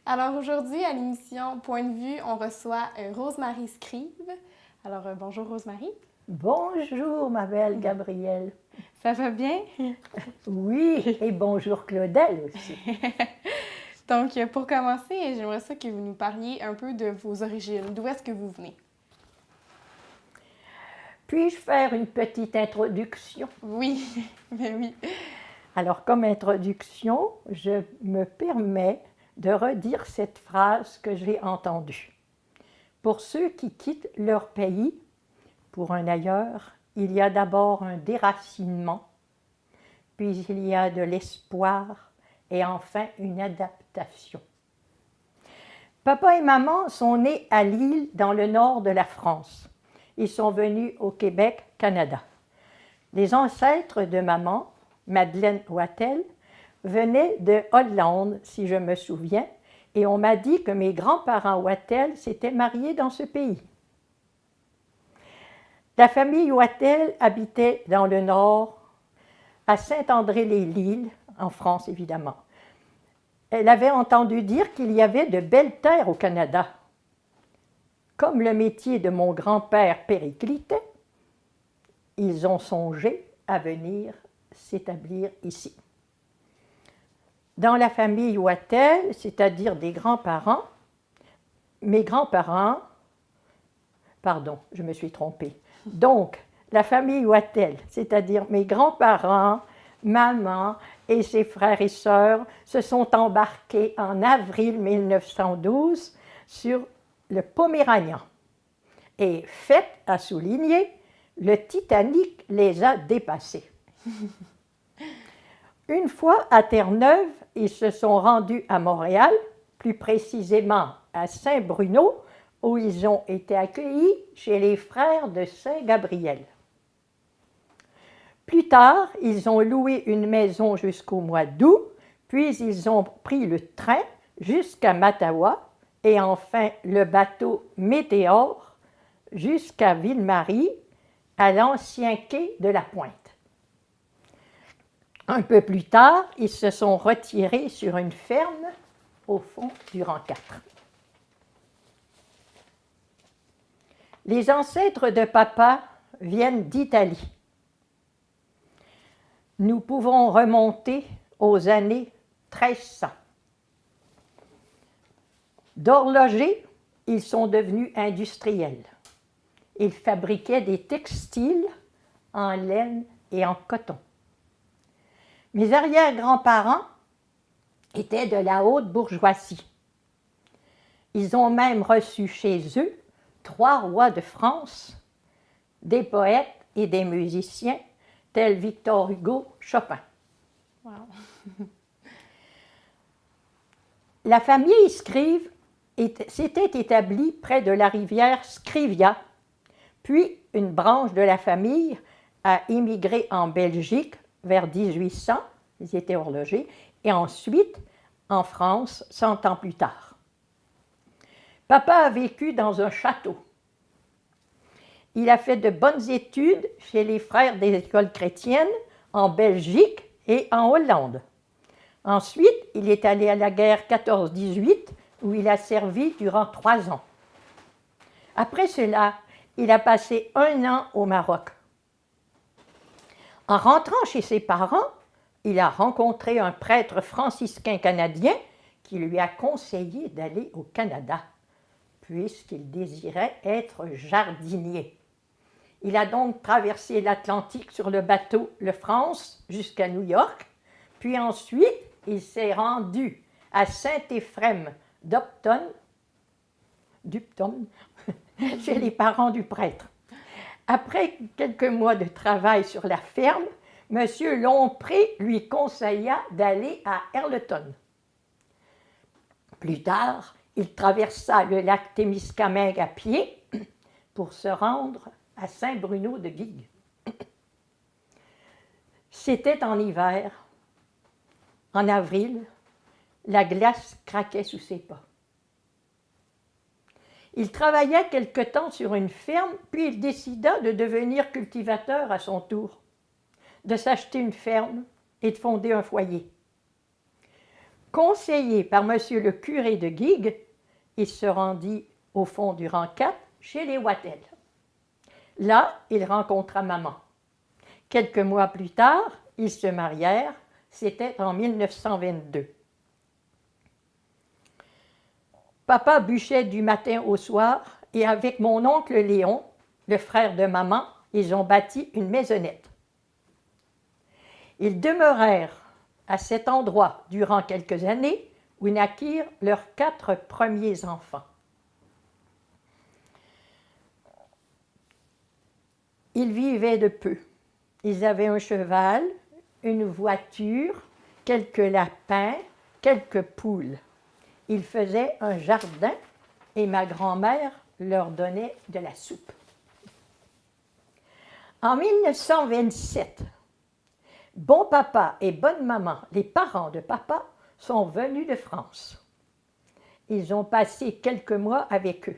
Alors aujourd'hui, à l'émission Point de vue, on reçoit Rose-Marie Scrive. Alors bonjour Rose-Marie. Bonjour, ma belle Gabrielle. Ça va bien? Oui, et bonjour Claudel aussi. Donc pour commencer, j'aimerais ça que vous nous parliez un peu de vos origines. D'où est-ce que vous venez? Puis-je faire une petite introduction? Oui, ben oui. Alors, comme introduction, je me permets de redire cette phrase que j'ai entendue. Pour ceux qui quittent leur pays pour un ailleurs, il y a d'abord un déracinement, puis il y a de l'espoir et enfin une adaptation. Papa et maman sont nés à Lille, dans le nord de la France. Ils sont venus au Québec, Canada. Les ancêtres de maman, Madeleine Wattel, venaient de Hollande, si je me souviens, et on m'a dit que mes grands-parents Wattel s'étaient mariés dans ce pays. La famille Wattel habitait dans le nord, à Saint-André-les-Lilles, en France évidemment. Elle avait entendu dire qu'il y avait de belles terres au Canada. Comme le métier de mon grand-père périclitait, ils ont songé à venir s'établir ici. Dans la famille Wattel, c'est-à-dire des grands-parents, mes grands-parents, pardon, je me suis trompée. Donc, la famille Wattel, c'est-à-dire mes grands-parents, maman et ses frères et sœurs se sont embarqués en avril 1912 sur le Poméranian. Et fait à souligner, le Titanic les a dépassés. Une fois à Terre-Neuve, ils se sont rendus à Montréal, plus précisément à Saint-Bruno, où ils ont été accueillis chez les frères de Saint-Gabriel. Plus tard, ils ont loué une maison jusqu'au mois d'août, puis ils ont pris le train jusqu'à Mattawa et enfin le bateau Météore jusqu'à Ville-Marie, à l'ancien quai de la Pointe. Un peu plus tard, ils se sont retirés sur une ferme au fond du rang 4. Les ancêtres de papa viennent d'Italie. Nous pouvons remonter aux années 1300. D'horlogers, ils sont devenus industriels. Ils fabriquaient des textiles en laine et en coton. Mes arrière-grands-parents étaient de la haute bourgeoisie. Ils ont même reçu chez eux 3 rois de France, des poètes et des musiciens tels Victor Hugo, Chopin. Wow. La famille Scrive s'était établie près de la rivière Scrivia, puis une branche de la famille a immigré en Belgique vers 1800, ils étaient horlogers, et ensuite en France 100 ans plus tard. Papa a vécu dans un château. Il a fait de bonnes études chez les frères des écoles chrétiennes en Belgique et en Hollande. Ensuite, il est allé à la guerre 14-18 où il a servi durant 3 ans. Après cela, il a passé 1 an au Maroc. En rentrant chez ses parents, il a rencontré un prêtre franciscain canadien qui lui a conseillé d'aller au Canada, puisqu'il désirait être jardinier. Il a donc traversé l'Atlantique sur le bateau Le France jusqu'à New York, puis ensuite il s'est rendu à Saint-Éphrem d'Upton, chez les parents du prêtre. Après quelques mois de travail sur la ferme, M. Lompré lui conseilla d'aller à Erleton. Plus tard, il traversa le lac Témiscamingue à pied pour se rendre à Saint-Bruno-de-Guigues. C'était en hiver. En avril, la glace craquait sous ses pas. Il travailla quelque temps sur une ferme, puis il décida de devenir cultivateur à son tour, de s'acheter une ferme et de fonder un foyer. Conseillé par M. le curé de Guigues, il se rendit au fond du rang 4 chez les Wattel. Là, il rencontra maman. Quelques mois plus tard, ils se marièrent. C'était en 1922. Papa bûchait du matin au soir et avec mon oncle Léon, le frère de maman, ils ont bâti une maisonnette. Ils demeurèrent à cet endroit durant quelques années où naquirent leurs 4 premiers enfants. Ils vivaient de peu. Ils avaient un cheval, une voiture, quelques lapins, quelques poules. Ils faisaient un jardin et ma grand-mère leur donnait de la soupe. En 1927, bon papa et bonne maman, les parents de papa, sont venus de France. Ils ont passé quelques mois avec eux.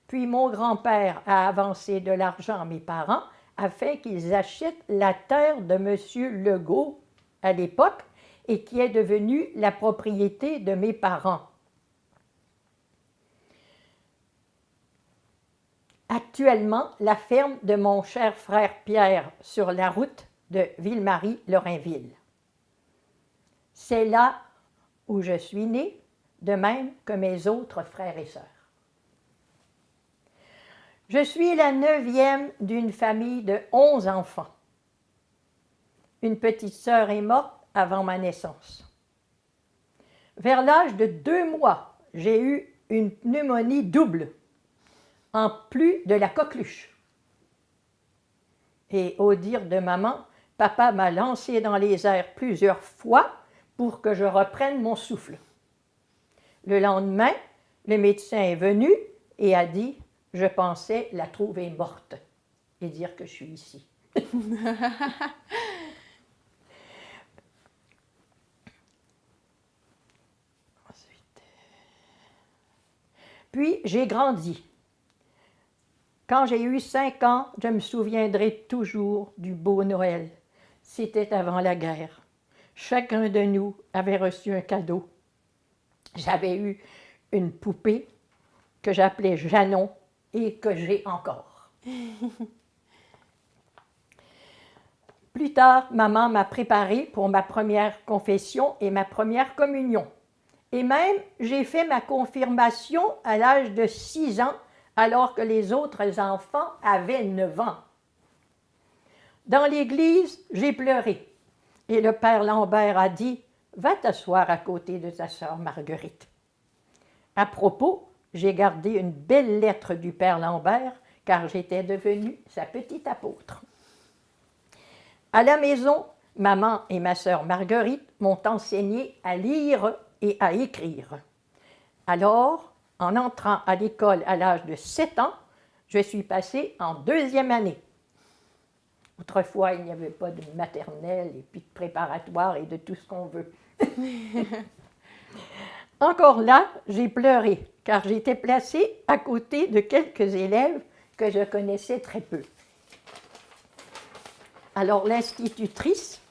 Puis mon grand-père a avancé de l'argent à mes parents afin qu'ils achètent la terre de M. Legault à l'époque et qui est devenue la propriété de mes parents. Actuellement, la ferme de mon cher frère Pierre sur la route de Ville-Marie-Lorrainville. C'est là où je suis née, de même que mes autres frères et sœurs. Je suis la 9e d'une famille de 11 enfants. Une petite sœur est morte avant ma naissance. Vers l'âge de 2 mois, j'ai eu une pneumonie double, en plus de la coqueluche. Et au dire de maman, papa m'a lancé dans les airs plusieurs fois pour que je reprenne mon souffle. Le lendemain, le médecin est venu et a dit « Je pensais la trouver morte » et dire que je suis ici. Puis j'ai grandi. Quand j'ai eu 5 ans, je me souviendrai toujours du beau Noël. C'était avant la guerre. Chacun de nous avait reçu un cadeau. J'avais eu une poupée que j'appelais Janon et que j'ai encore. Plus tard, maman m'a préparée pour ma première confession et ma première communion. Et même, j'ai fait ma confirmation à l'âge de 6 ans, alors que les autres enfants avaient 9 ans. Dans l'église, j'ai pleuré. Et le père Lambert a dit « Va t'asseoir à côté de ta sœur Marguerite. » À propos, j'ai gardé une belle lettre du père Lambert, car j'étais devenue sa petite apôtre. À la maison, maman et ma sœur Marguerite m'ont enseigné à lire et à écrire. Alors, en entrant à l'école à l'âge de 7 ans, je suis passée en 2e année. Autrefois, il n'y avait pas de maternelle et puis de préparatoire et de tout ce qu'on veut. Encore là, j'ai pleuré, car j'étais placée à côté de quelques élèves que je connaissais très peu. Alors l'institutrice,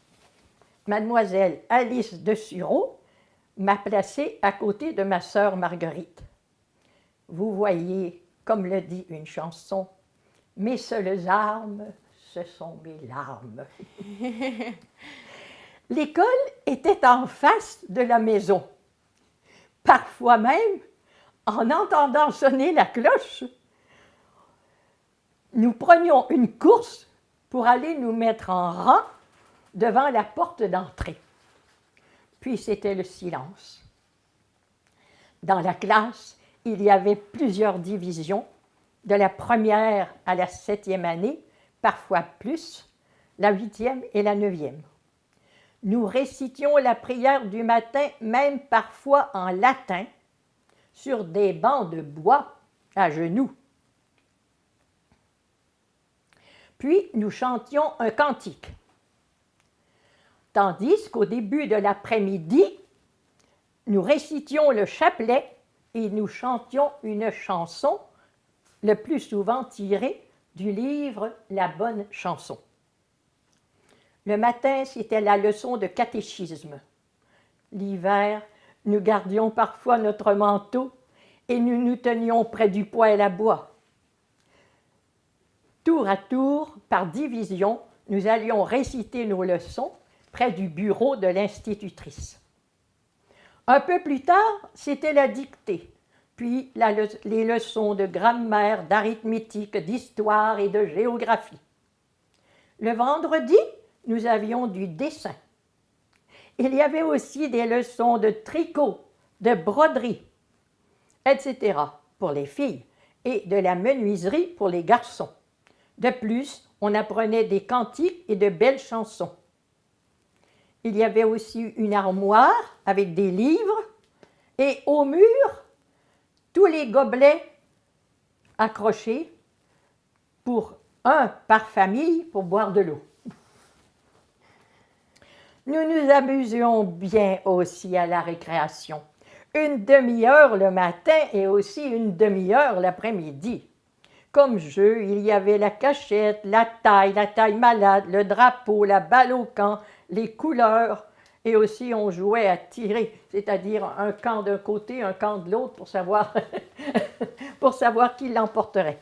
mademoiselle Alice de Sureau, m'a placée à côté de ma sœur Marguerite. Vous voyez, comme le dit une chanson, « Mes seules armes, ce sont mes larmes. » L'école était en face de la maison. Parfois même, en entendant sonner la cloche, nous prenions une course pour aller nous mettre en rang devant la porte d'entrée. Puis c'était le silence. Dans la classe, il y avait plusieurs divisions, de la 1re à la 7e année, parfois plus, la 8e et la 9e. Nous récitions la prière du matin, même parfois en latin, sur des bancs de bois à genoux. Puis nous chantions un cantique. Tandis qu'au début de l'après-midi, nous récitions le chapelet et nous chantions une chanson, le plus souvent tirée du livre La bonne chanson. Le matin, c'était la leçon de catéchisme. L'hiver, Nous gardions parfois notre manteau et nous nous tenions près du poêle à bois. Tour à tour, par division, nous allions réciter nos leçons près du bureau de l'institutrice. Un peu plus tard, c'était la dictée, puis les leçons de grammaire, d'arithmétique, d'histoire et de géographie. Le vendredi, nous avions du dessin. Il y avait aussi des leçons de tricot, de broderie, etc. pour les filles et de la menuiserie pour les garçons. De plus, on apprenait des cantiques et de belles chansons. Il y avait aussi une armoire avec des livres et au mur, tous les gobelets accrochés pour un par famille pour boire de l'eau. Nous nous amusions bien aussi à la récréation. Une demi-heure le matin et aussi une demi-heure l'après-midi. Comme jeu, il y avait la cachette, la taille malade, le drapeau, la balle au camp, les couleurs, et aussi on jouait à tirer, c'est-à-dire un camp d'un côté, un camp de l'autre pour savoir, pour savoir qui l'emporterait.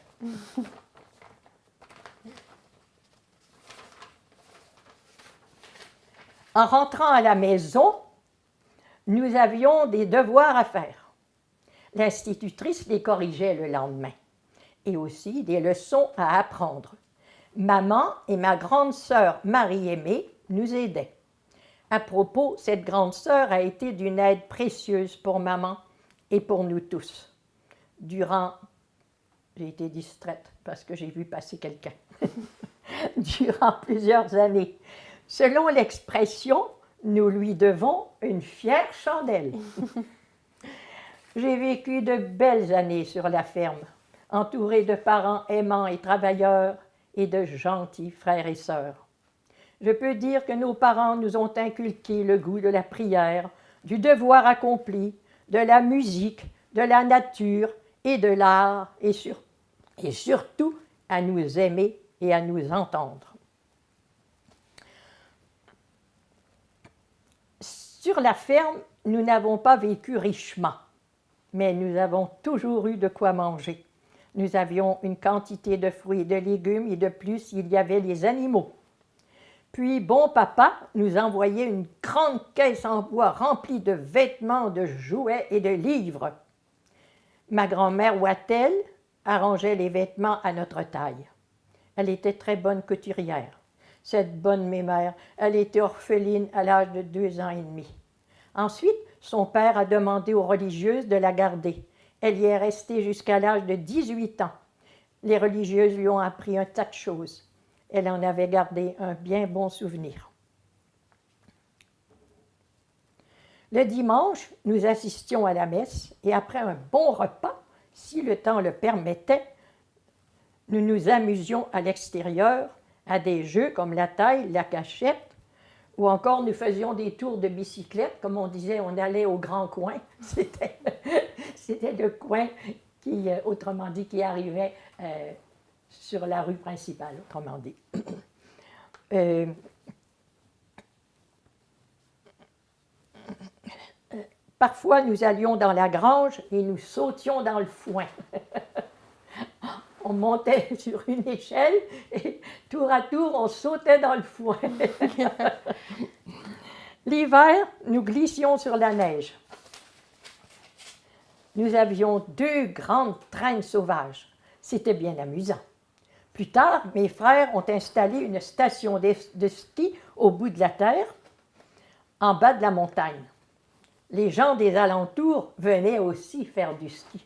En rentrant à la maison, nous avions des devoirs à faire. L'institutrice les corrigeait le lendemain et aussi des leçons à apprendre. Maman et ma grande sœur Marie-Aimée nous aidaient. À propos, cette grande sœur a été d'une aide précieuse pour maman et pour nous tous. J'ai été distraite parce que j'ai vu passer quelqu'un. Durant plusieurs années. Selon l'expression, nous lui devons une fière chandelle. J'ai vécu de belles années sur la ferme, entourée de parents aimants et travailleurs et de gentils frères et sœurs. Je peux dire que nos parents nous ont inculqué le goût de la prière, du devoir accompli, de la musique, de la nature et de l'art, et surtout à nous aimer et à nous entendre. Sur la ferme, nous n'avons pas vécu richement, mais nous avons toujours eu de quoi manger. Nous avions une quantité de fruits et de légumes et de plus, il y avait les animaux. Puis, bon papa nous envoyait une grande caisse en bois remplie de vêtements, de jouets et de livres. Ma grand-mère Wattel arrangeait les vêtements à notre taille. Elle était très bonne couturière. Cette bonne mémère, elle était orpheline à l'âge de 2 ans et demi. Ensuite, son père a demandé aux religieuses de la garder. Elle y est restée jusqu'à l'âge de 18 ans. Les religieuses lui ont appris un tas de choses. Elle en avait gardé un bien bon souvenir. Le dimanche, nous assistions à la messe et après un bon repas, si le temps le permettait, nous nous amusions à l'extérieur à des jeux comme la taille, la cachette, ou encore nous faisions des tours de bicyclette. Comme on disait, on allait au grand coin. C'était le coin qui, autrement dit, qui arrivait sur la rue principale, autrement dit. Parfois, nous allions dans la grange et nous sautions dans le foin. On montait sur une échelle et tour à tour, on sautait dans le foin. L'hiver, nous glissions sur la neige. Nous avions 2 grandes traînes sauvages. C'était bien amusant. Plus tard, mes frères ont installé une station de ski au bout de la terre, en bas de la montagne. Les gens des alentours venaient aussi faire du ski.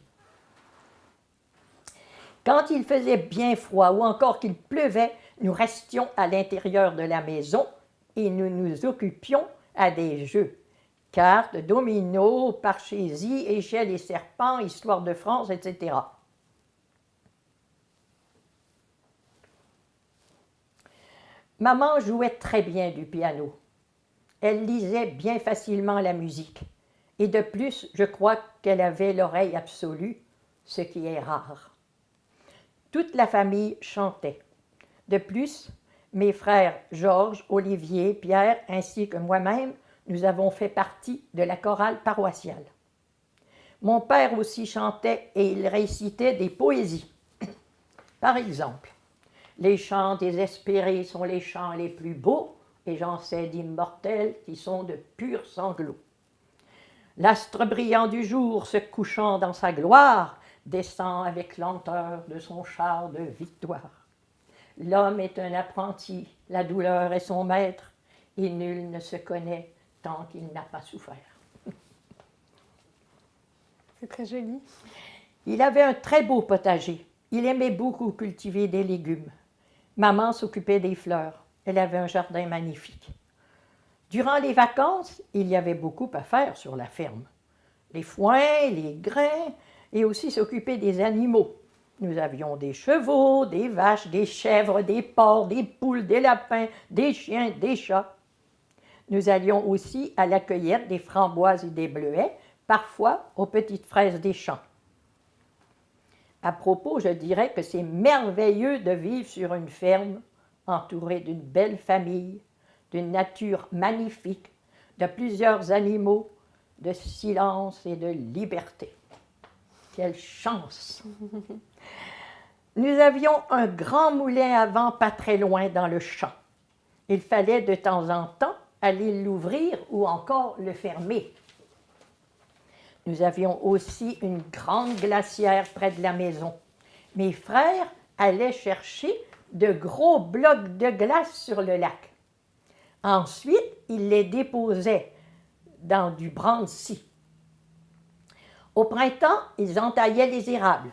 Quand il faisait bien froid ou encore qu'il pleuvait, nous restions à l'intérieur de la maison et nous nous occupions à des jeux. Cartes, dominos, parchésie, échelle et serpents, histoire de France, etc. Maman jouait très bien du piano. Elle lisait bien facilement la musique. Et de plus, je crois qu'elle avait l'oreille absolue, ce qui est rare. Toute la famille chantait. De plus, mes frères Georges, Olivier, Pierre, ainsi que moi-même, nous avons fait partie de la chorale paroissiale. Mon père aussi chantait et il récitait des poésies. Par exemple, les chants désespérés sont les chants les plus beaux, et j'en sais d'immortels qui sont de purs sanglots. L'astre brillant du jour, se couchant dans sa gloire, descend avec lenteur de son char de victoire. L'homme est un apprenti, la douleur est son maître, et nul ne se connaît tant qu'il n'a pas souffert. C'est très joli. Il avait un très beau potager. Il aimait beaucoup cultiver des légumes. Maman s'occupait des fleurs. Elle avait un jardin magnifique. Durant les vacances, il y avait beaucoup à faire sur la ferme. Les foins, les grains, et aussi s'occuper des animaux. Nous avions des chevaux, des vaches, des chèvres, des porcs, des poules, des lapins, des chiens, des chats. Nous allions aussi à la cueillette des framboises et des bleuets, parfois aux petites fraises des champs. À propos, je dirais que c'est merveilleux de vivre sur une ferme, entouré d'une belle famille, d'une nature magnifique, de plusieurs animaux, de silence et de liberté. Quelle chance! Nous avions un grand moulin à vent pas très loin dans le champ. Il fallait de temps en temps aller l'ouvrir ou encore le fermer. Nous avions aussi une grande glacière près de la maison. Mes frères allaient chercher de gros blocs de glace sur le lac. Ensuite, ils les déposaient dans du brandy. Au printemps, ils entaillaient les érables.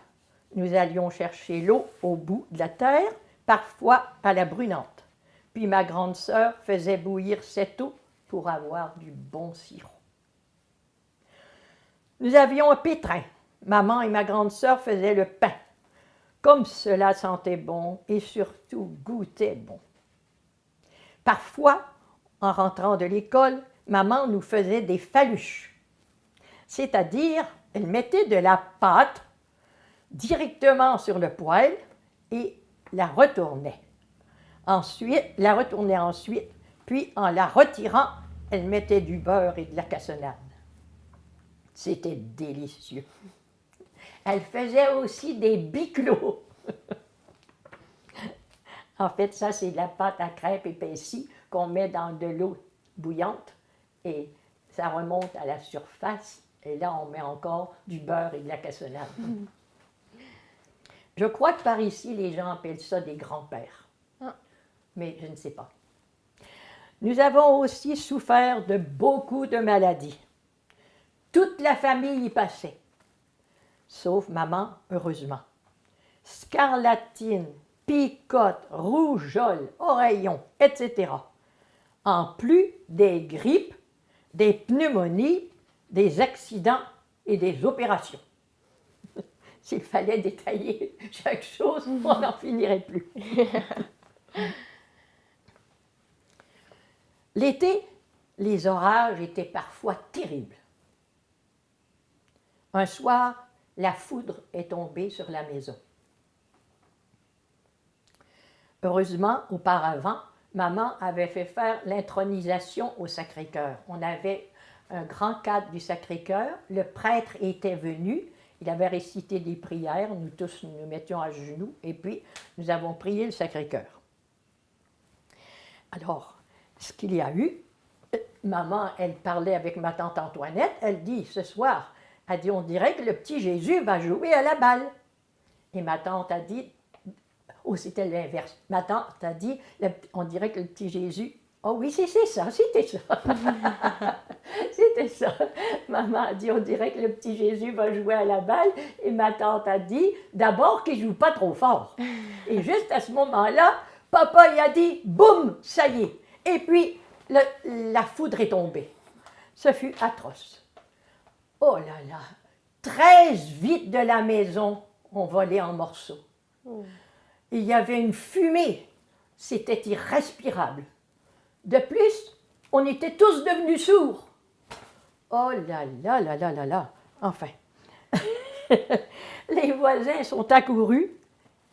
Nous allions chercher l'eau au bout de la terre, parfois à la brunante. Puis ma grande sœur faisait bouillir cette eau pour avoir du bon sirop. Nous avions un pétrin. Maman et ma grande sœur faisaient le pain. Comme cela sentait bon et surtout goûtait bon. Parfois, en rentrant de l'école, maman nous faisait des faluches. C'est-à-dire, elle mettait de la pâte directement sur le poêle et la retournait. Ensuite, puis en la retirant, elle mettait du beurre et de la cassonade. C'était délicieux. Elle faisait aussi des biclots. En fait, ça, c'est de la pâte à crêpes épaissie qu'on met dans de l'eau bouillante et ça remonte à la surface. Et là, on met encore du beurre et de la cassonade. Je crois que par ici, les gens appellent ça des grands-pères. Mais je ne sais pas. Nous avons aussi souffert de beaucoup de maladies. Toute la famille y passait, sauf maman, heureusement. Scarlatine, picote, rougeole, oreillons, etc. En plus des grippes, des pneumonies, des accidents et des opérations. S'il fallait détailler chaque chose, on n'en finirait plus. L'été, les orages étaient parfois terribles. Un soir, la foudre est tombée sur la maison. Heureusement, auparavant, maman avait fait faire l'intronisation au Sacré-Cœur. On avait un grand cadre du Sacré-Cœur. Le prêtre était venu. Il avait récité des prières. Nous tous nous mettions à genoux. Et puis, nous avons prié le Sacré-Cœur. Alors, ce qu'il y a eu, maman, elle parlait avec ma tante Antoinette. Elle dit, ce soir, elle dit, on dirait que le petit Jésus va jouer à la balle. Et ma tante a dit, oh, c'était l'inverse. Ma tante a dit, on dirait que le petit Jésus, oh oui, c'était ça. C'était ça. Maman a dit, on dirait que le petit Jésus va jouer à la balle. Et ma tante a dit, d'abord qu'il ne joue pas trop fort. Et juste à ce moment-là, papa, il a dit, boum, ça y est. Et puis, la foudre est tombée. Ce fut atroce. Oh là là, 13 vitres de la maison ont volé en morceaux. Il y avait une fumée. C'était irrespirable. De plus, on était tous devenus sourds. Oh là là là là là là. Enfin, les voisins sont accourus.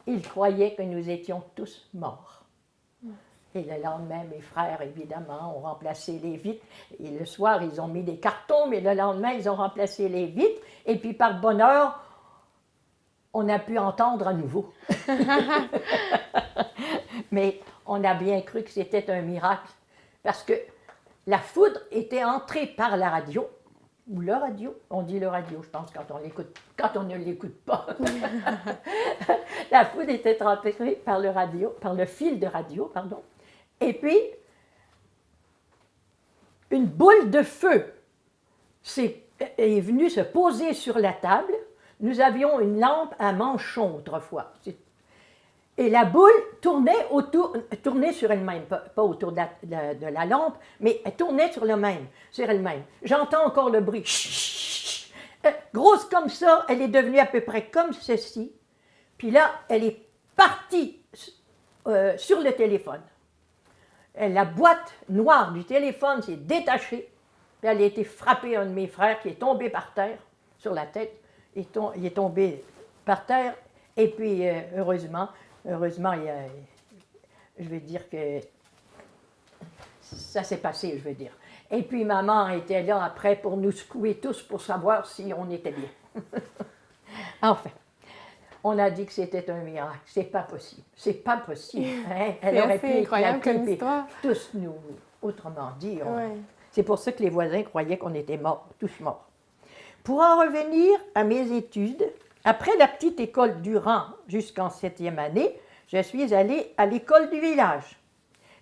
Ils croyaient que nous étions tous morts. Et le lendemain, mes frères, évidemment, ont remplacé les vitres. Et le soir, ils ont mis des cartons, mais le lendemain, ils ont remplacé les vitres. Et puis, par bonheur, on a pu entendre à nouveau. Mais on a bien cru que c'était un miracle, parce que la foudre était entrée par la radio, ou le radio, on dit le radio, je pense, quand on ne l'écoute pas. La foudre était entrée par le fil de radio, pardon. Et puis, une boule de feu est venue se poser sur la table. Nous avions une lampe à manchon autrefois. Et la boule tournait sur elle-même, pas autour de la lampe, mais elle tournait sur elle-même. J'entends encore le bruit. Grosse comme ça, elle est devenue à peu près comme ceci. Puis là, elle est partie sur le téléphone. La boîte noire du téléphone s'est détachée. Puis elle a été frappée un de mes frères qui est tombé par terre, sur la tête. Il est tombé par terre. Et puis, heureusement, je veux dire que ça s'est passé, je veux dire. Et puis, maman était là après pour nous secouer tous pour savoir si on était bien. Enfin, on a dit que c'était un miracle. C'est pas possible. C'est pas possible. Hein? Elle aurait pu éclater, tous nous, autrement dit. C'est pour ça que les voisins croyaient qu'on était morts, tous morts. Pour en revenir à mes études, après la petite école Durand jusqu'en 7e année, je suis allée à l'école du village.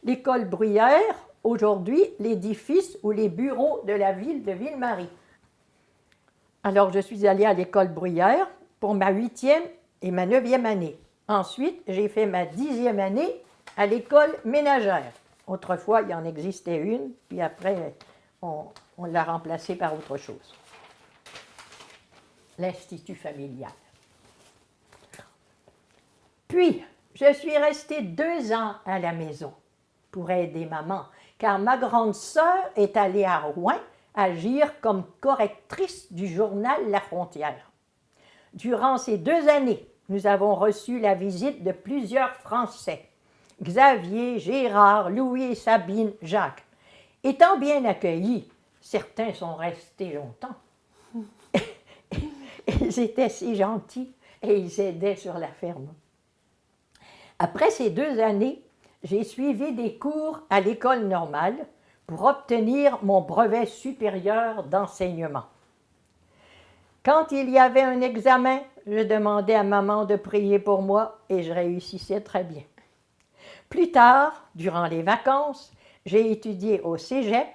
L'école Bruyère, aujourd'hui l'édifice ou les bureaux de la ville de Ville-Marie. Alors, je suis allée à l'école Bruyère pour ma 8e et ma 9e année. Ensuite, j'ai fait ma 10e année à l'école ménagère. Autrefois, il y en existait une, puis après, on l'a remplacée par autre chose. L'Institut familial. Puis, je suis restée 2 ans à la maison pour aider maman, car ma grande sœur est allée à Rouen agir comme correctrice du journal La Frontière. Durant ces 2 années, nous avons reçu la visite de plusieurs Français, Xavier, Gérard, Louis et Sabine, Jacques. Étant bien accueillis, certains sont restés longtemps. Ils étaient si gentils et ils aidaient sur la ferme. Après ces 2 années, j'ai suivi des cours à l'école normale pour obtenir mon brevet supérieur d'enseignement. Quand il y avait un examen, je demandais à maman de prier pour moi et je réussissais très bien. Plus tard, durant les vacances, j'ai étudié au cégep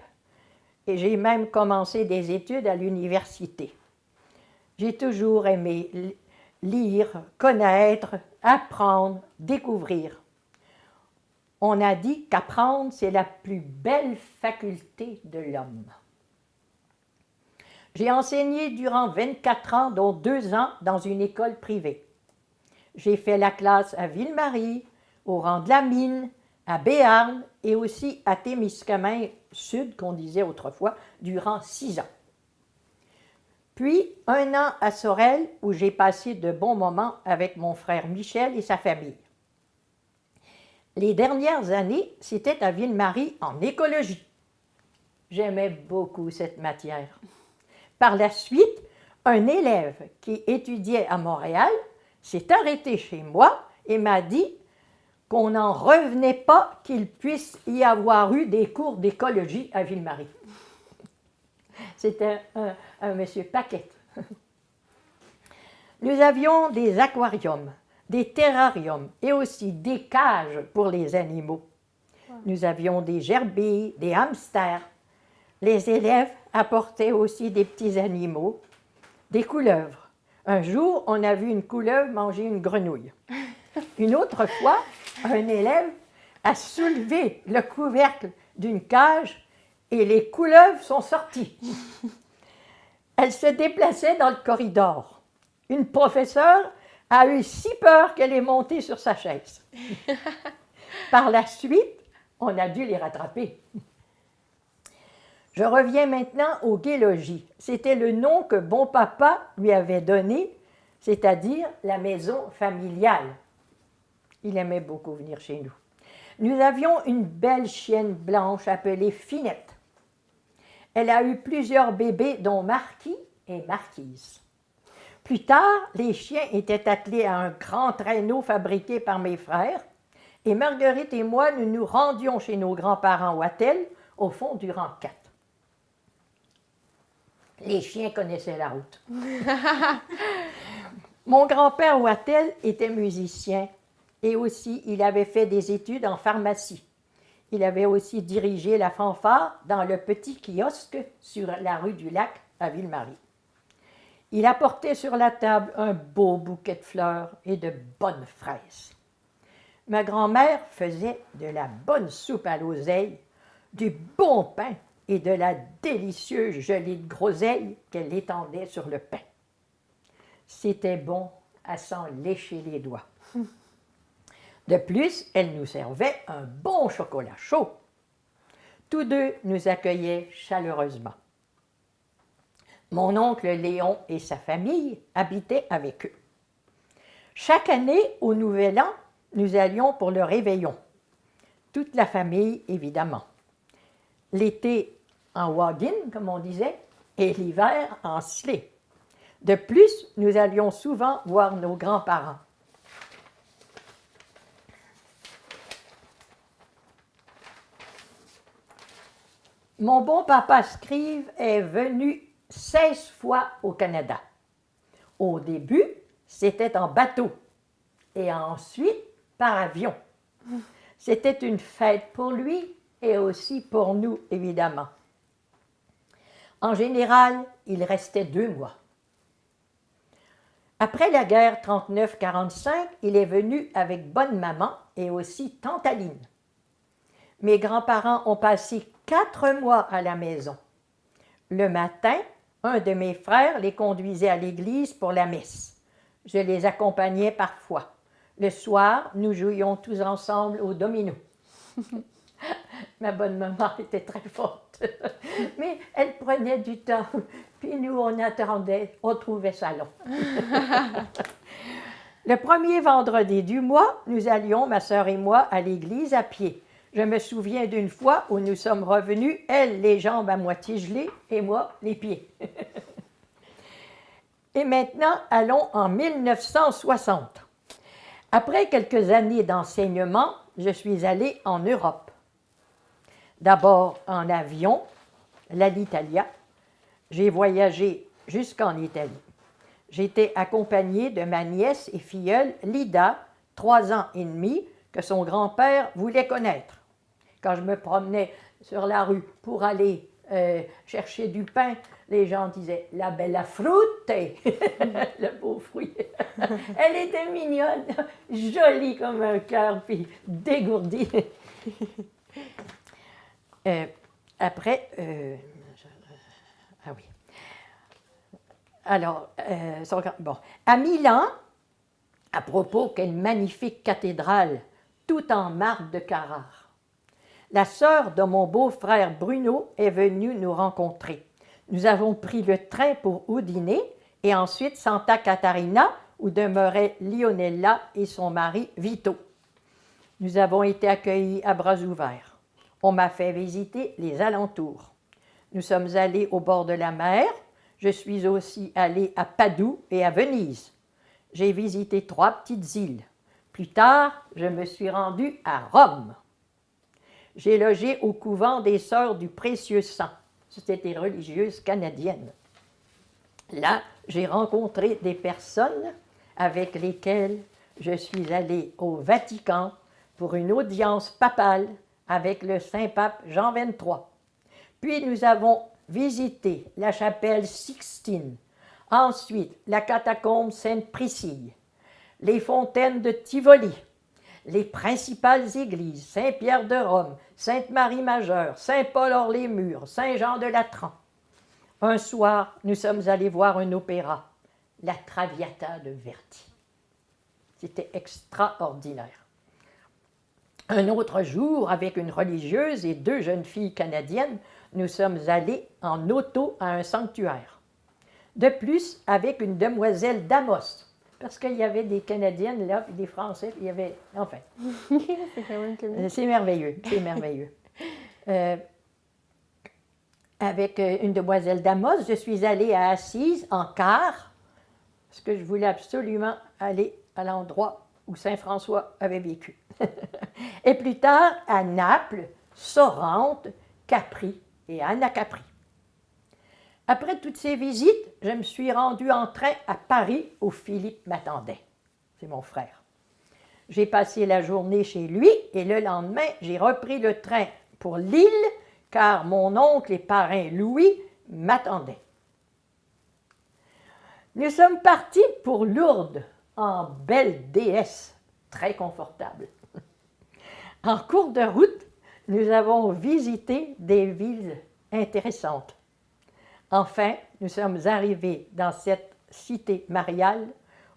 et j'ai même commencé des études à l'université. J'ai toujours aimé lire, connaître, apprendre, découvrir. On a dit qu'apprendre, c'est la plus belle faculté de l'homme. J'ai enseigné durant 24 ans, dont 2 ans dans une école privée. J'ai fait la classe à Ville-Marie, au rang de la Mine, à Béarn et aussi à Témiscamingue Sud, qu'on disait autrefois, durant 6 ans. Puis 1 an à Sorel, où j'ai passé de bons moments avec mon frère Michel et sa famille. Les dernières années, c'était à Ville-Marie en écologie. J'aimais beaucoup cette matière. Par la suite, un élève qui étudiait à Montréal s'est arrêté chez moi et m'a dit qu'on n'en revenait pas qu'il puisse y avoir eu des cours d'écologie à Ville-Marie. C'était un monsieur Paquette. Nous avions des aquariums, des terrariums et aussi des cages pour les animaux. Nous avions des gerbilles, des hamsters. Les élèves apportaient aussi des petits animaux, des couleuvres. Un jour, on a vu une couleuvre manger une grenouille. Une autre fois, un élève a soulevé le couvercle d'une cage et les couleuvres sont sorties. Elles se déplaçaient dans le corridor. Une professeure a eu si peur qu'elle est montée sur sa chaise. Par la suite, on a dû les rattraper. Je reviens maintenant au gué-logis. C'était le nom que bon papa lui avait donné, c'est-à-dire la maison familiale. Il aimait beaucoup venir chez nous. Nous avions une belle chienne blanche appelée Finette. Elle a eu plusieurs bébés, dont Marquis et Marquise. Plus tard, les chiens étaient attelés à un grand traîneau fabriqué par mes frères, et Marguerite et moi, nous nous rendions chez nos grands-parents Wattel, au fond du rang 4. Les chiens connaissaient la route. Mon grand-père Wattel était musicien et aussi il avait fait des études en pharmacie. Il avait aussi dirigé la fanfare dans le petit kiosque sur la rue du Lac à Ville-Marie. Il apportait sur la table un beau bouquet de fleurs et de bonnes fraises. Ma grand-mère faisait de la bonne soupe à l'oseille, du bon pain et de la délicieuse gelée de groseille qu'elle étendait sur le pain. C'était bon à s'en lécher les doigts. De plus, elle nous servait un bon chocolat chaud. Tous deux nous accueillaient chaleureusement. Mon oncle Léon et sa famille habitaient avec eux. Chaque année, au Nouvel An, nous allions pour le réveillon. Toute la famille, évidemment. L'été en wagon, comme on disait, et l'hiver en sleigh. De plus, nous allions souvent voir nos grands-parents. Mon bon papa Scrive est venu 16 fois au Canada. Au début, c'était en bateau et ensuite par avion. C'était une fête pour lui et aussi pour nous, évidemment. En général, il restait 2 mois. Après la guerre 39-45, il est venu avec bonne maman et aussi tante Aline. Mes grands-parents ont passé 4 mois à la maison. Le matin, un de mes frères les conduisait à l'église pour la messe. Je les accompagnais parfois. Le soir, nous jouions tous ensemble au domino. Ma bonne maman était très forte, mais elle prenait du temps. Puis nous, on attendait, on trouvait ça long. Le premier vendredi du mois, nous allions, ma sœur et moi, à l'église à pied. Je me souviens d'une fois où nous sommes revenus, elle, les jambes à moitié gelées, et moi, les pieds. Et maintenant, allons en 1960. Après quelques années d'enseignement, je suis allée en Europe. D'abord en avion, l'Alitalia. J'ai voyagé jusqu'en Italie. J'étais accompagnée de ma nièce et filleule Lida, 3 ans et demi, que son grand-père voulait connaître. Quand je me promenais sur la rue pour aller chercher du pain, les gens disaient « la bella frutte », le beau fruit. Elle était mignonne, jolie comme un cœur, puis dégourdie. Après, ah oui. Alors, bon, à Milan, à propos, quelle magnifique cathédrale, tout en marbre de Carrare. La sœur de mon beau-frère Bruno est venue nous rencontrer. Nous avons pris le train pour Udine et ensuite Santa Catarina, où demeuraient Lionella et son mari Vito. Nous avons été accueillis à bras ouverts. On m'a fait visiter les alentours. Nous sommes allés au bord de la mer. Je suis aussi allée à Padoue et à Venise. J'ai visité 3 petites îles. Plus tard, je me suis rendue à Rome. J'ai logé au couvent des Sœurs du Précieux Sang. C'était des religieuses canadiennes. Là, j'ai rencontré des personnes avec lesquelles je suis allée au Vatican pour une audience papale avec le Saint-Pape Jean XXIII. Puis nous avons visité la chapelle Sixtine, ensuite la catacombe Sainte-Priscille, les fontaines de Tivoli, les principales églises, Saint-Pierre de Rome, Sainte-Marie-Majeure, Saint-Paul-hors-les-Murs, Saint-Jean-de-Latran. Un soir, nous sommes allés voir un opéra, La Traviata de Verdi. C'était extraordinaire. Un autre jour, avec une religieuse et 2 jeunes filles canadiennes, nous sommes allés en auto à un sanctuaire. De plus, avec une demoiselle d'Amos, parce qu'il y avait des Canadiennes là, puis des Français, puis il y avait... Enfin, C'est quand même comique. c'est merveilleux, c'est merveilleux. Avec une demoiselle d'Amos, je suis allée à Assise en car, parce que je voulais absolument aller à l'endroit où Saint François avait vécu. Et plus tard, à Naples, Sorrente, Capri et Anacapri. Après toutes ces visites, je me suis rendue en train à Paris où Philippe m'attendait. C'est mon frère. J'ai passé la journée chez lui et le lendemain, j'ai repris le train pour Lille car mon oncle et parrain Louis m'attendaient. Nous sommes partis pour Lourdes en belle déesse, très confortable. En cours de route, nous avons visité des villes intéressantes. Enfin, nous sommes arrivés dans cette cité mariale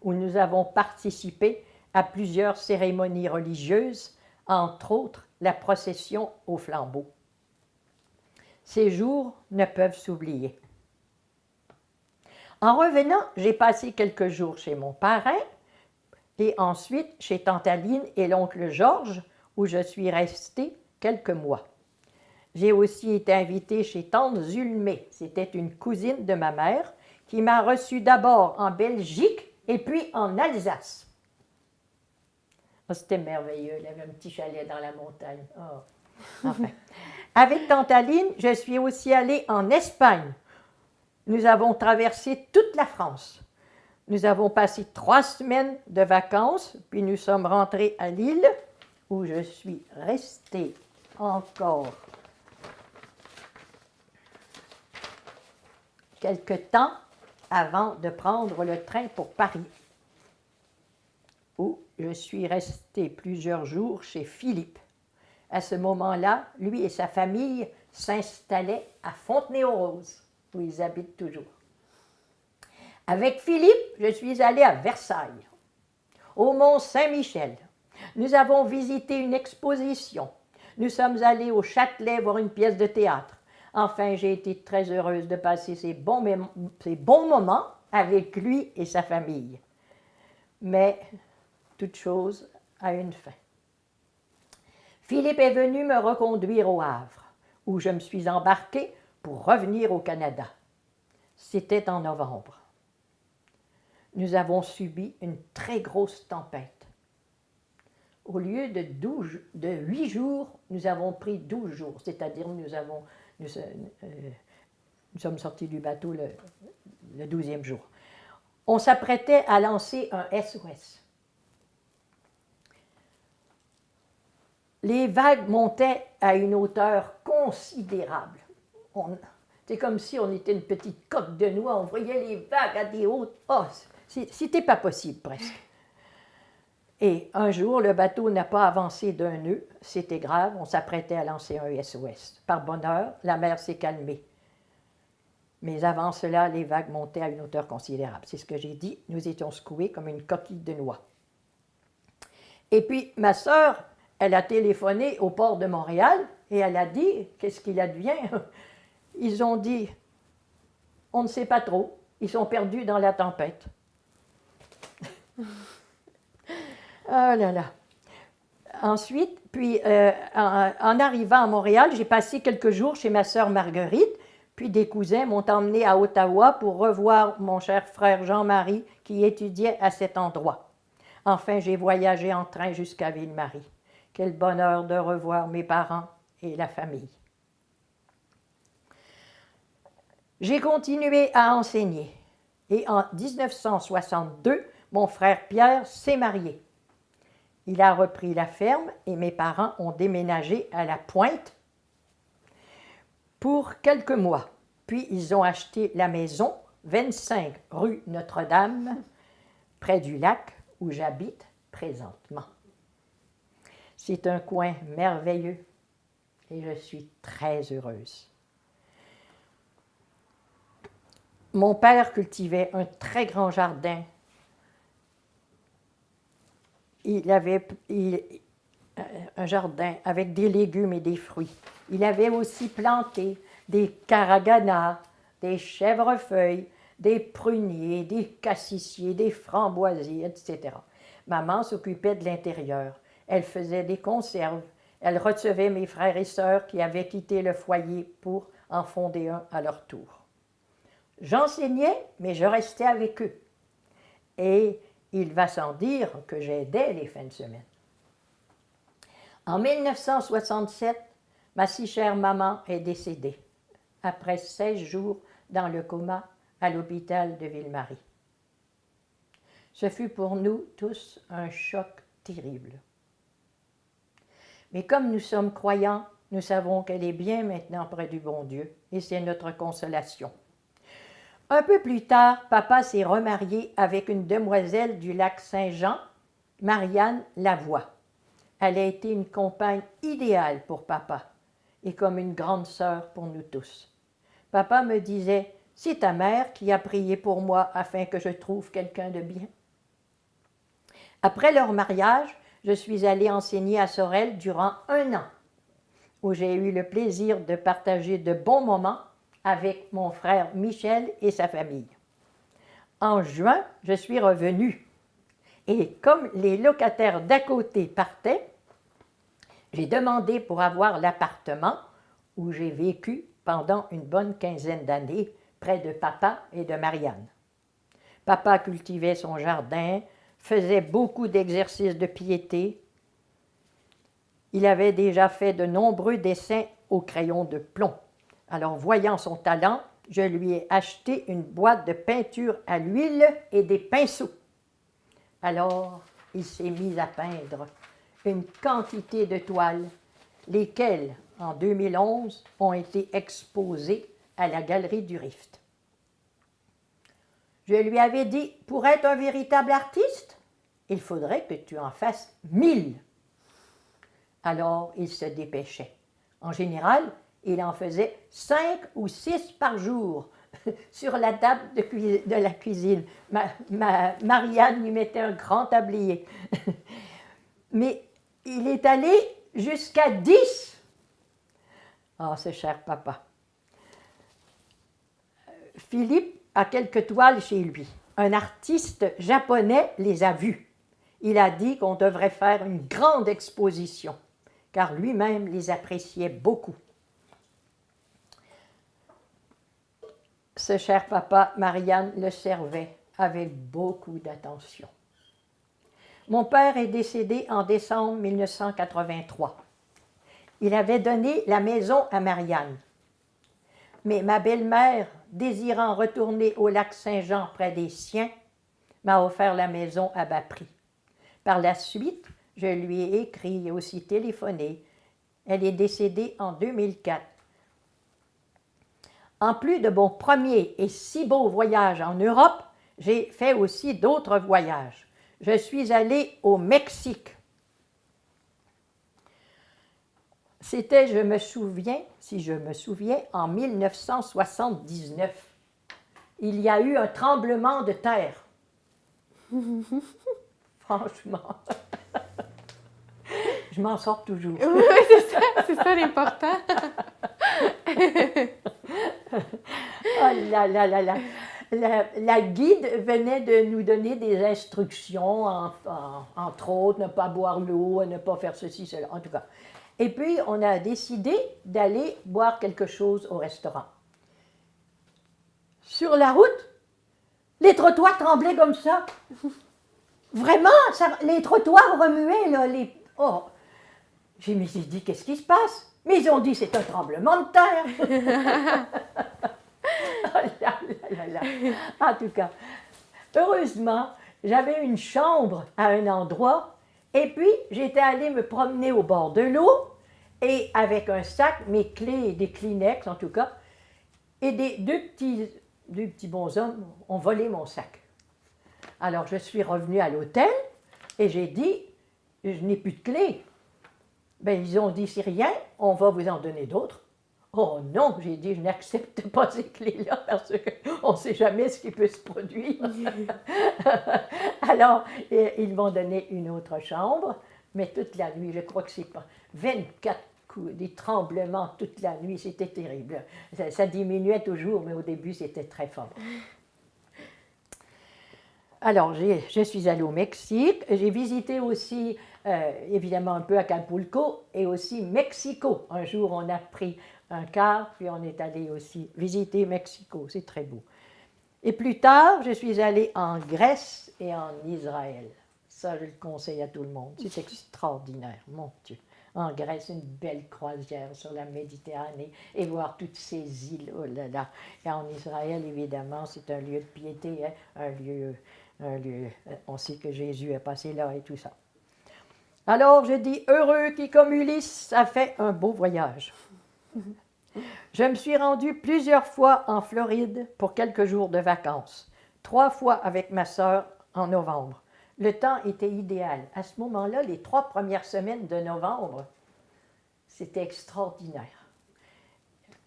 où nous avons participé à plusieurs cérémonies religieuses, entre autres la procession au flambeau. Ces jours ne peuvent s'oublier. En revenant, j'ai passé quelques jours chez mon parrain et ensuite chez tante Aline et l'oncle Georges, où je suis restée quelques mois. J'ai aussi été invitée chez tante Zulmé, c'était une cousine de ma mère, qui m'a reçue d'abord en Belgique et puis en Alsace. Oh, c'était merveilleux, il y avait un petit chalet dans la montagne. Oh. Enfin. Avec tante Aline, je suis aussi allée en Espagne. Nous avons traversé toute la France. Nous avons passé 3 semaines de vacances, puis nous sommes rentrés à Lille, où je suis restée encore quelque temps avant de prendre le train pour Paris, où je suis restée plusieurs jours chez Philippe. À ce moment-là, lui et sa famille s'installaient à Fontenay-aux-Roses, où ils habitent toujours. Avec Philippe, je suis allée à Versailles, au Mont Saint-Michel. Nous avons visité une exposition. Nous sommes allés au Châtelet voir une pièce de théâtre. Enfin, j'ai été très heureuse de passer ces bons moments avec lui et sa famille. Mais toute chose a une fin. Philippe est venu me reconduire au Havre, où je me suis embarquée pour revenir au Canada. C'était en novembre. Nous avons subi une très grosse tempête. Au lieu de 8 jours, nous avons pris 12 jours, c'est-à-dire nous sommes sortis du bateau le 12e jour. On s'apprêtait à lancer un SOS. Les vagues montaient à une hauteur considérable. C'est comme si on était une petite coque de noix, on voyait les vagues à des hautes... Oh, c'était pas possible presque. Et un jour, le bateau n'a pas avancé d'un nœud, c'était grave, on s'apprêtait à lancer un SOS. Par bonheur, la mer s'est calmée. Mais avant cela, les vagues montaient à une hauteur considérable. C'est ce que j'ai dit, nous étions secoués comme une coquille de noix. Et puis, ma sœur, elle a téléphoné au port de Montréal et elle a dit, qu'est-ce qu'il advient? Ils ont dit, on ne sait pas trop, ils sont perdus dans la tempête. Oh là là. Ensuite, puis en arrivant à Montréal, j'ai passé quelques jours chez ma sœur Marguerite, puis des cousins m'ont emmené à Ottawa pour revoir mon cher frère Jean-Marie qui étudiait à cet endroit. Enfin, j'ai voyagé en train jusqu'à Ville-Marie. Quel bonheur de revoir mes parents et la famille. J'ai continué à enseigner et en 1962, mon frère Pierre s'est marié. Il a repris la ferme et mes parents ont déménagé à La Pointe pour quelques mois. Puis ils ont acheté la maison 25 rue Notre-Dame, près du lac où j'habite présentement. C'est un coin merveilleux et je suis très heureuse. Mon père cultivait un très grand jardin. Il avait un jardin avec des légumes et des fruits. Il avait aussi planté des caraganas, des chèvrefeuilles, des pruniers, des cassissiers, des framboisiers, etc. Maman s'occupait de l'intérieur. Elle faisait des conserves. Elle recevait mes frères et sœurs qui avaient quitté le foyer pour en fonder un à leur tour. J'enseignais, mais je restais avec eux. Et il va sans dire que j'aidais les fins de semaine. En 1967, ma si chère maman est décédée, après 16 jours dans le coma à l'hôpital de Ville-Marie. Ce fut pour nous tous un choc terrible. Mais comme nous sommes croyants, nous savons qu'elle est bien maintenant près du bon Dieu, et c'est notre consolation. Un peu plus tard, papa s'est remarié avec une demoiselle du lac Saint-Jean, Marianne Lavoie. Elle a été une compagne idéale pour papa et comme une grande sœur pour nous tous. Papa me disait, c'est ta mère qui a prié pour moi afin que je trouve quelqu'un de bien. Après leur mariage, je suis allée enseigner à Sorel durant 1 an, où j'ai eu le plaisir de partager de bons moments avec mon frère Michel et sa famille. En juin, je suis revenue. Et comme les locataires d'à côté partaient, j'ai demandé pour avoir l'appartement où j'ai vécu pendant une bonne quinzaine d'années près de papa et de Marianne. Papa cultivait son jardin, faisait beaucoup d'exercices de piété. Il avait déjà fait de nombreux dessins au crayon de plomb. Alors, voyant son talent, je lui ai acheté une boîte de peinture à l'huile et des pinceaux. Alors, il s'est mis à peindre une quantité de toiles, lesquelles, en 2011, ont été exposées à la Galerie du Rift. Je lui avais dit, pour être un véritable artiste, il faudrait que tu en fasses 1000. Alors, il se dépêchait. En général, il en faisait 5 ou 6 par jour sur la table de la cuisine. Marianne lui mettait un grand tablier. Mais il est allé jusqu'à 10. Ah, ce cher papa. Philippe a quelques toiles chez lui. Un artiste japonais les a vues. Il a dit qu'on devrait faire une grande exposition, car lui-même les appréciait beaucoup. Ce cher papa, Marianne, le servait avec beaucoup d'attention. Mon père est décédé en décembre 1983. Il avait donné la maison à Marianne. Mais ma belle-mère, désirant retourner au lac Saint-Jean près des siens, m'a offert la maison à bas prix. Par la suite, je lui ai écrit et aussi téléphoné. Elle est décédée en 2004. En plus de mon premier et si beau voyage en Europe, j'ai fait aussi d'autres voyages. Je suis allée au Mexique. C'était, si je me souviens, en 1979. Il y a eu un tremblement de terre. Franchement. Je m'en sors toujours. Oui, c'est ça l'important. Oh là là là là. La guide venait de nous donner des instructions, entre autres, ne pas boire l'eau, ne pas faire ceci, cela, en tout cas. Et puis, on a décidé d'aller boire quelque chose au restaurant. Sur la route, les trottoirs tremblaient comme ça. Vraiment, les trottoirs remuaient, là. Oh. J'ai dit, qu'est-ce qui se passe? Mais ils ont dit, c'est un tremblement de terre. Oh là là là. En tout cas, heureusement, j'avais une chambre à un endroit et puis j'étais allée me promener au bord de l'eau et avec un sac, mes clés et des Kleenex en tout cas, et deux petits bonshommes ont volé mon sac. Alors je suis revenue à l'hôtel et j'ai dit, je n'ai plus de clés. Bien, ils ont dit, c'est rien, on va vous en donner d'autres. Oh non, j'ai dit, je n'accepte pas ces clés-là parce qu'on ne sait jamais ce qui peut se produire. Alors, ils m'ont donné une autre chambre, mais toute la nuit, je crois que c'est pas 24 coups, des tremblements toute la nuit, c'était terrible. Ça diminuait toujours, mais au début, c'était très fort. Alors, je suis allée au Mexique. J'ai visité aussi, évidemment, un peu Acapulco et aussi Mexico. Un jour, on a pris un car, puis on est allé aussi visiter Mexico. C'est très beau. Et plus tard, je suis allée en Grèce et en Israël. Ça, je le conseille à tout le monde. C'est extraordinaire, mon Dieu. En Grèce, une belle croisière sur la Méditerranée et voir toutes ces îles, oh là là. Et en Israël, évidemment, c'est un lieu de piété, hein, un lieu, on sait que Jésus est passé là et tout ça. Alors, je dis, heureux qui comme Ulysse, ça fait un beau voyage. Je me suis rendue plusieurs fois en Floride pour quelques jours de vacances. 3 fois avec ma sœur en novembre. Le temps était idéal. À ce moment-là, les 3 premières semaines de novembre, c'était extraordinaire.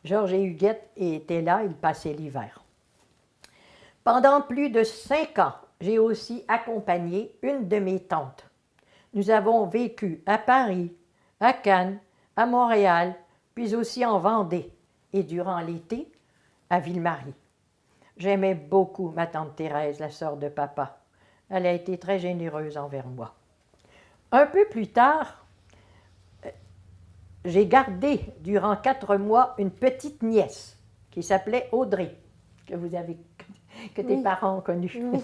Georges et Huguette étaient là, ils passaient l'hiver. Pendant plus de 5 ans, j'ai aussi accompagné une de mes tantes. Nous avons vécu à Paris, à Cannes, à Montréal, puis aussi en Vendée, et durant l'été, à Ville-Marie. J'aimais beaucoup ma tante Thérèse, la sœur de papa. Elle a été très généreuse envers moi. Un peu plus tard, j'ai gardé durant 4 mois une petite nièce qui s'appelait Audrey, que tes parents ont connue. Oui.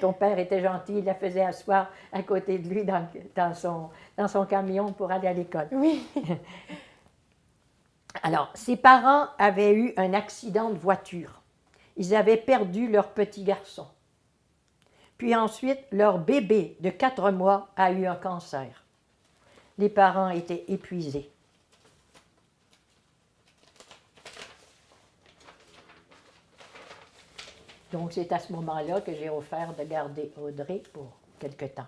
Ton père était gentil, il la faisait asseoir à côté de lui dans son camion pour aller à l'école. Oui. Alors, ses parents avaient eu un accident de voiture. Ils avaient perdu leur petit garçon. Puis ensuite, leur bébé de 4 mois a eu un cancer. Les parents étaient épuisés. Donc, c'est à ce moment-là que j'ai offert de garder Audrey pour quelque temps.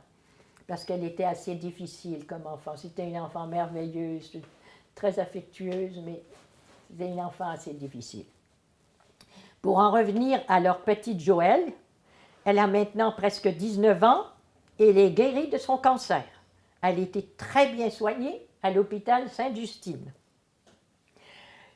Parce qu'elle était assez difficile comme enfant. C'était une enfant merveilleuse, très affectueuse, mais c'était une enfant assez difficile. Pour en revenir à leur petite Joëlle, elle a maintenant presque 19 ans et elle est guérie de son cancer. Elle était très bien soignée à l'hôpital Sainte-Justine.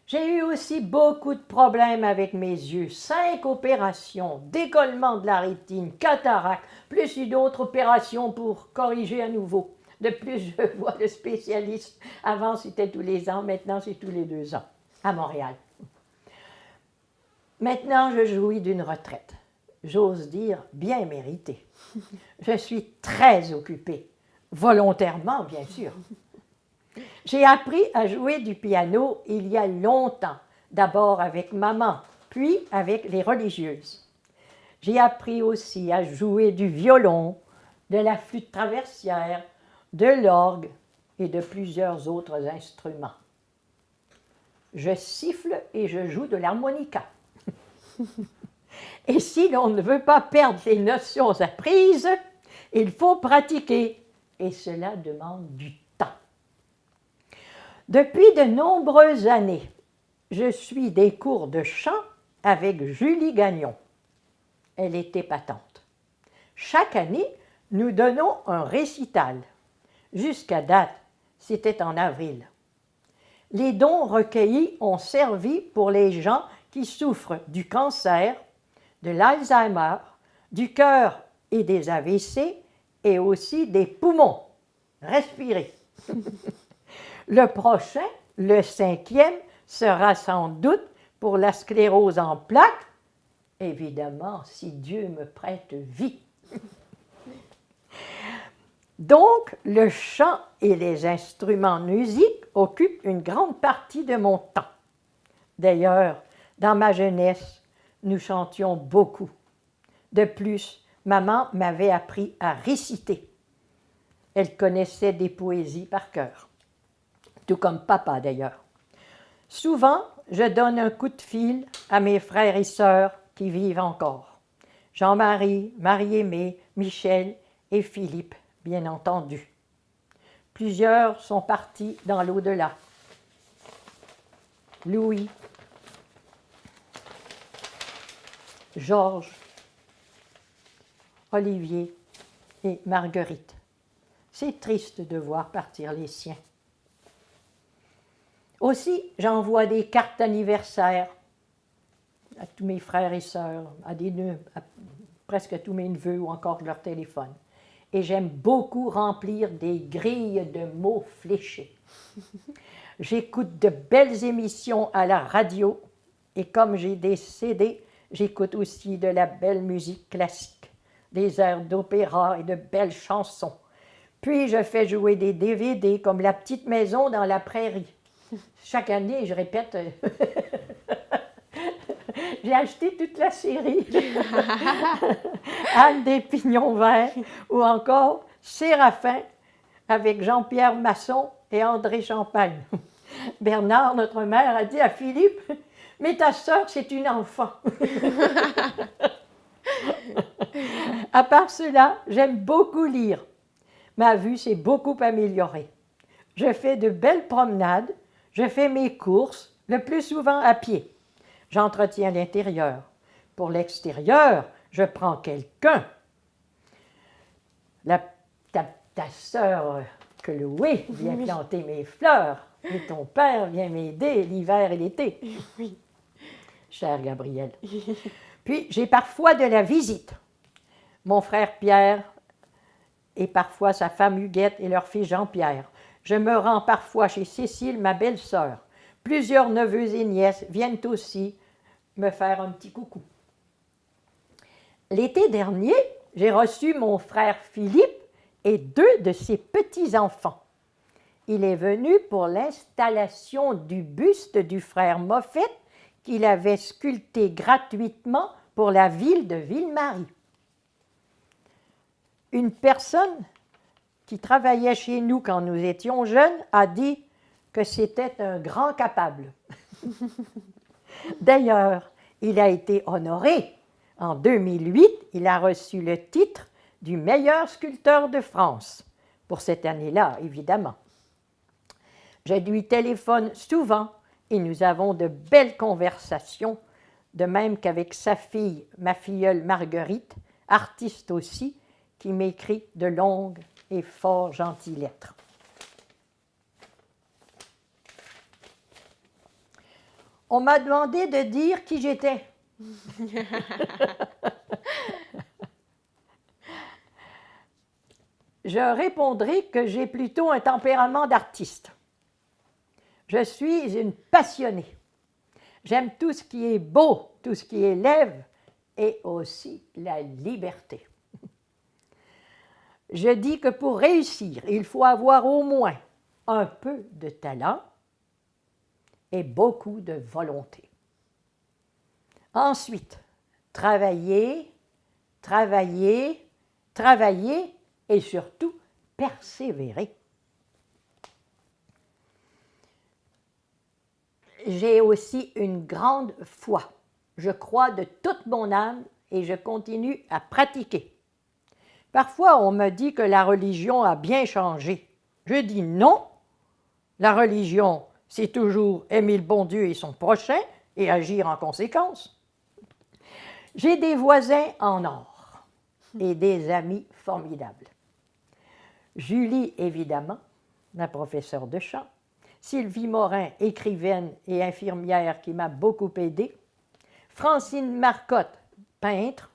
J'ai eu aussi beaucoup de problèmes avec mes yeux. 5 opérations, décollement de la rétine, cataracte, plus une autre opération pour corriger à nouveau. De plus, je vois le spécialiste. Avant, c'était tous les ans, maintenant, c'est tous les 2 ans, à Montréal. Maintenant, je jouis d'une retraite. J'ose dire bien méritée. Je suis très occupée, volontairement, bien sûr. J'ai appris à jouer du piano il y a longtemps, d'abord avec maman, puis avec les religieuses. J'ai appris aussi à jouer du violon, de la flûte traversière, de l'orgue et de plusieurs autres instruments. Je siffle et je joue de l'harmonica. Et si l'on ne veut pas perdre les notions apprises, il faut pratiquer, et cela demande du temps. Depuis de nombreuses années, je suis des cours de chant avec Julie Gagnon. Elle est épatante. Chaque année, nous donnons un récital. Jusqu'à date, c'était en avril. Les dons recueillis ont servi pour les gens qui souffrent du cancer, de l'Alzheimer, du cœur et des AVC et aussi des poumons. Respirez. Le prochain, le 5e, sera sans doute pour la sclérose en plaques, évidemment, si Dieu me prête vie. Donc, le chant et les instruments de musique occupent une grande partie de mon temps. D'ailleurs, dans ma jeunesse, nous chantions beaucoup. De plus, maman m'avait appris à réciter. Elle connaissait des poésies par cœur, tout comme papa d'ailleurs. Souvent, je donne un coup de fil à mes frères et sœurs qui vivent encore. Jean-Marie, Marie-Aimée, Michel et Philippe, bien entendu. Plusieurs sont partis dans l'au-delà. Louis, Georges, Olivier et Marguerite. C'est triste de voir partir les siens. Aussi, j'envoie des cartes d'anniversaire à tous mes frères et sœurs, à presque tous mes neveux ou encore leur téléphone. Et j'aime beaucoup remplir des grilles de mots fléchés. J'écoute de belles émissions à la radio et comme j'ai des CD, j'écoute aussi de la belle musique classique, des airs d'opéra et de belles chansons. Puis je fais jouer des DVD comme La petite maison dans la prairie. Chaque année, je répète, j'ai acheté toute la série. Anne des Pignons Verts ou encore Séraphin avec Jean-Pierre Masson et André Champagne. Bernard, notre mère, a dit à Philippe, « Mais ta sœur, c'est une enfant. » À part cela, j'aime beaucoup lire. Ma vue s'est beaucoup améliorée. Je fais de belles promenades, je fais mes courses, le plus souvent à pied. J'entretiens l'intérieur. Pour l'extérieur, je prends quelqu'un. Ta sœur Chloé vient planter mes fleurs et ton père vient m'aider l'hiver et l'été. Oui. Cher Gabriel. Puis, j'ai parfois de la visite. Mon frère Pierre et parfois sa femme Huguette et leur fils Jean-Pierre. Je me rends parfois chez Cécile, ma belle-sœur. Plusieurs neveux et nièces viennent aussi me faire un petit coucou. L'été dernier, j'ai reçu mon frère Philippe et 2 de ses petits-enfants. Il est venu pour l'installation du buste du frère Moffett qu'il avait sculpté gratuitement pour la ville de Ville-Marie. Une personne qui travaillait chez nous quand nous étions jeunes a dit que c'était un grand capable. D'ailleurs, il a été honoré. En 2008, il a reçu le titre du meilleur sculpteur de France, pour cette année-là, évidemment. Je lui téléphone souvent et nous avons de belles conversations, de même qu'avec sa fille, ma filleule Marguerite, artiste aussi, qui m'écrit de longues et fort gentilles lettres. On m'a demandé de dire qui j'étais. Je répondrai que j'ai plutôt un tempérament d'artiste. Je suis une passionnée. J'aime tout ce qui est beau, tout ce qui élève et aussi la liberté. Je dis que pour réussir, il faut avoir au moins un peu de talent et beaucoup de volonté. Ensuite, travailler, travailler, travailler et surtout persévérer. J'ai aussi une grande foi. Je crois de toute mon âme et je continue à pratiquer. Parfois, on me dit que la religion a bien changé. Je dis non. La religion, c'est toujours aimer le bon Dieu et son prochain et agir en conséquence. J'ai des voisins en or et des amis formidables. Julie, évidemment, la professeure de chant. Sylvie Morin, écrivaine et infirmière qui m'a beaucoup aidée. Francine Marcotte, peintre.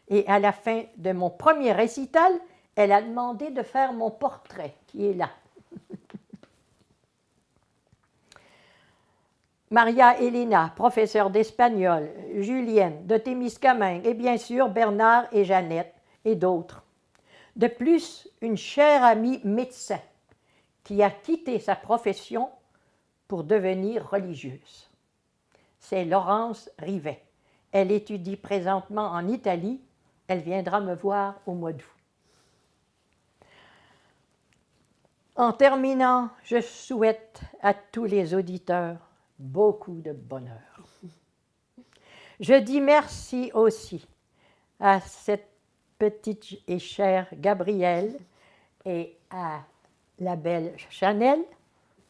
Et à la fin de mon premier récital, elle a demandé de faire mon portrait, qui est là. Maria Elena, professeure d'espagnol, Julienne de Témiscamingue et bien sûr Bernard et Jeannette et d'autres. De plus, une chère amie médecin qui a quitté sa profession pour devenir religieuse. C'est Laurence Rivet. Elle étudie présentement en Italie. Elle viendra me voir au mois d'août. En terminant, je souhaite à tous les auditeurs beaucoup de bonheur. Je dis merci aussi à cette petite et chère Gabrielle et à la belle Chanel,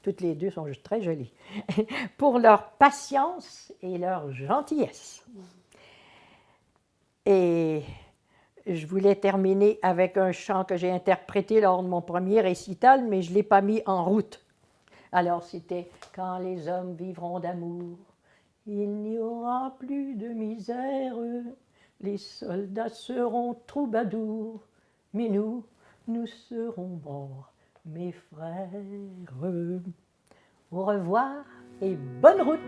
toutes les deux sont très jolies, pour leur patience et leur gentillesse. Et je voulais terminer avec un chant que j'ai interprété lors de mon premier récital, mais je ne l'ai pas mis en route. Alors c'était « Quand les hommes vivront d'amour, il n'y aura plus de misère. Les soldats seront troubadours, mais nous, nous serons morts, mes frères. Au revoir et bonne route.